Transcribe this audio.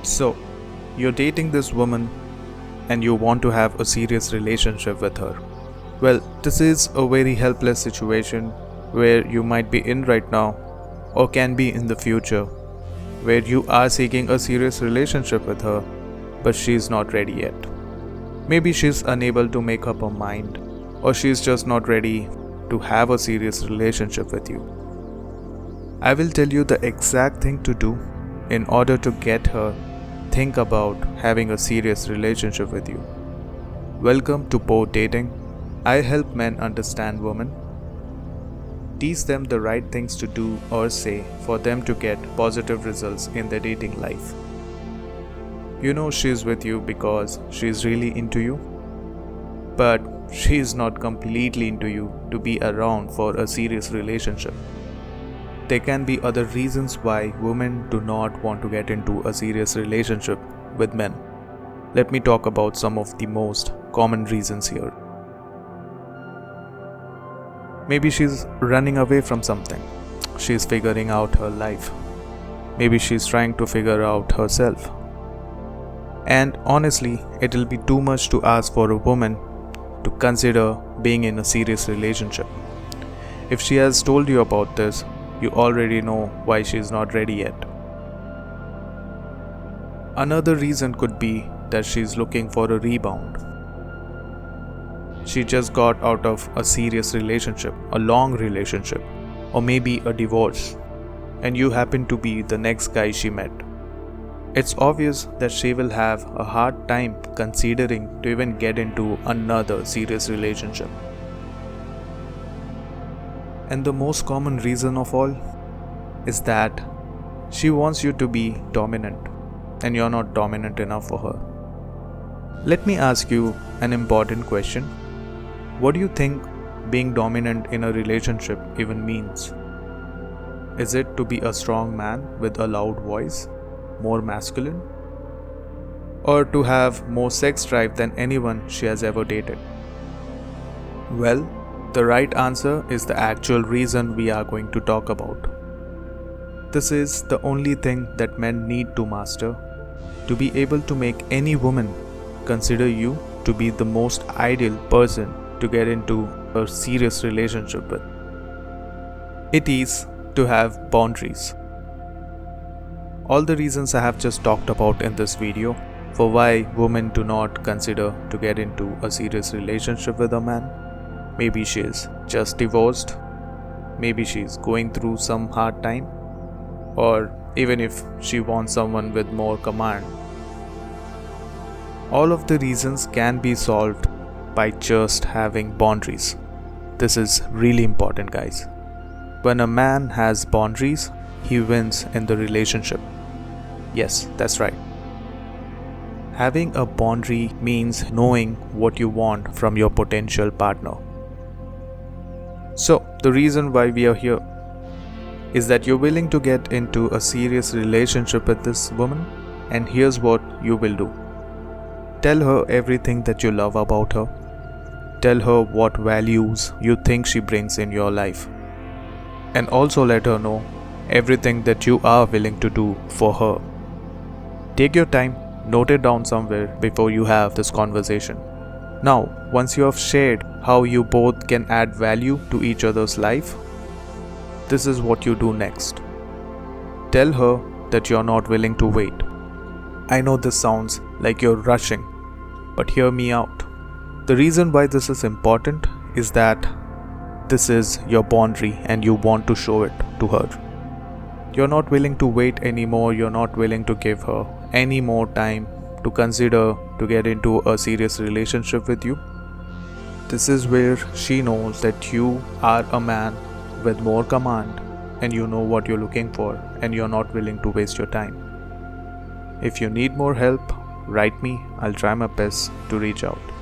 So, you're dating this woman and you want to have a serious relationship with her. Well, this is a very helpless situation where you might be in right now or can be in the future, where you are seeking a serious relationship with her, but she's not ready yet. Maybe she's unable to make up her mind, or she's just not ready to have a serious relationship with you. I will tell you the exact thing to do in order to get her think about having a serious relationship with you. Welcome to Poor Dating. I help men understand women, teach them the right things to do or say for them to get positive results in their dating life. You know she's with you because she's really into you, but she's not completely into you to be around for a serious relationship. There can be other reasons why women do not want to get into a serious relationship with men. Let me talk about some of the most common reasons here. Maybe she's running away from something. She's figuring out her life. Maybe she's trying to figure out herself. And honestly, it'll be too much to ask for a woman to consider being in a serious relationship. If she has told you about this, you already know why she's not ready yet. Another reason could be that she's looking for a rebound. She just got out of a serious relationship, a long relationship, or maybe a divorce, and you happen to be the next guy she met. It's obvious that she will have a hard time considering to even get into another serious relationship. And the most common reason of all is that she wants you to be dominant and you're not dominant enough for her. Let me ask you an important question. What do you think being dominant in a relationship even means? Is it to be a strong man with a loud voice, more masculine? Or to have more sex drive than anyone she has ever dated? Well, the right answer is the actual reason we are going to talk about. This is the only thing that men need to master to be able to make any woman consider you to be the most ideal person to get into a serious relationship with. It is to have boundaries. All the reasons I have just talked about in this video for why women do not consider to get into a serious relationship with a man. Maybe she's just divorced, maybe she's going through some hard time, or even if she wants someone with more command. All of the reasons can be solved by just having boundaries. This is really important, guys. When a man has boundaries, he wins in the relationship. Yes, that's right. Having a boundary means knowing what you want from your potential partner. So, the reason why we are here is that you're willing to get into a serious relationship with this woman, and here's what you will do. Tell her everything that you love about her. Tell her what values you think she brings in your life. And also let her know everything that you are willing to do for her. Take your time, note it down somewhere before you have this conversation. Now, once you have shared how you both can add value to each other's life, this is what you do next. Tell her that you're not willing to wait. I know this sounds like you're rushing, but hear me out. The reason why this is important is that this is your boundary and you want to show it to her. You're not willing to wait anymore, you're not willing to give her any more time to consider to get into a serious relationship with you. This is where she knows that you are a man with more command and you know what you're looking for and you're not willing to waste your time. If you need more help, write me, I'll try my best to reach out.